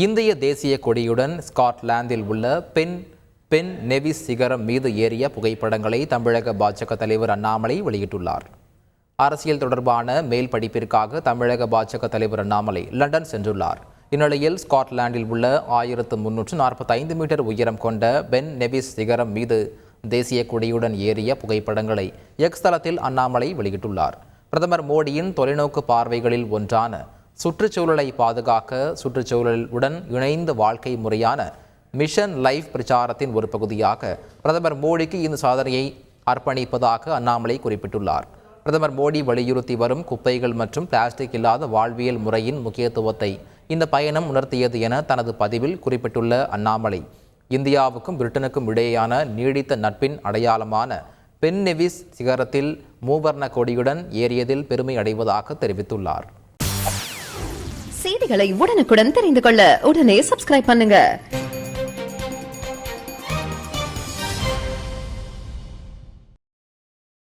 இந்திய தேசிய கொடியுடன் ஸ்காட்லாந்தில் உள்ள பென் நெவிஸ் சிகரம் மீது ஏறிய புகைப்படங்களை தமிழக பாஜக தலைவர் அண்ணாமலை வெளியிட்டுள்ளார். அரசியல் தொடர்பான மேல் படிப்பிற்காக தமிழக பாஜக தலைவர் அண்ணாமலை லண்டன் சென்றுள்ளார். இந்நிலையில் ஸ்காட்லாந்தில் உள்ள 1345 மீட்டர் உயரம் கொண்ட பென் நெவிஸ் சிகரம் மீது தேசிய கொடியுடன் ஏறிய புகைப்படங்களை எக்ஸ் தளத்தில் அண்ணாமலை வெளியிட்டுள்ளார். பிரதமர் மோடியின் தொலைநோக்கு பார்வைகளில் ஒன்றான சுற்றுச்சூழலை பாதுகாக்க சுற்றுச்சூழலுடன் இணைந்த வாழ்க்கை முறையான மிஷன் லைஃப் பிரச்சாரத்தின் ஒரு பகுதியாக பிரதமர் மோடிக்கு இந்த சாதனையை அர்ப்பணிப்பதாக அண்ணாமலை குறிப்பிட்டுள்ளார். பிரதமர் மோடி வலியுறுத்தி வரும் குப்பைகள் மற்றும் பிளாஸ்டிக் இல்லாத வாழ்வியல் முறையின் முக்கியத்துவத்தை இந்த பயணம் உணர்த்தியது என தனது பதிவில் குறிப்பிட்டுள்ள அண்ணாமலை, இந்தியாவுக்கும் பிரிட்டனுக்கும் இடையேயான நீடித்த நட்பின் அடையாளமான பென் நெவிஸ் சிகரத்தில் மூவர்ண கொடியுடன் ஏறியதில் பெருமை அடைவதாக தெரிவித்துள்ளார். செய்திகளை உடனுக்குடன் தெரிந்து கொள்ள உடனே சப்ஸ்கிரைப் பண்ணுங்க.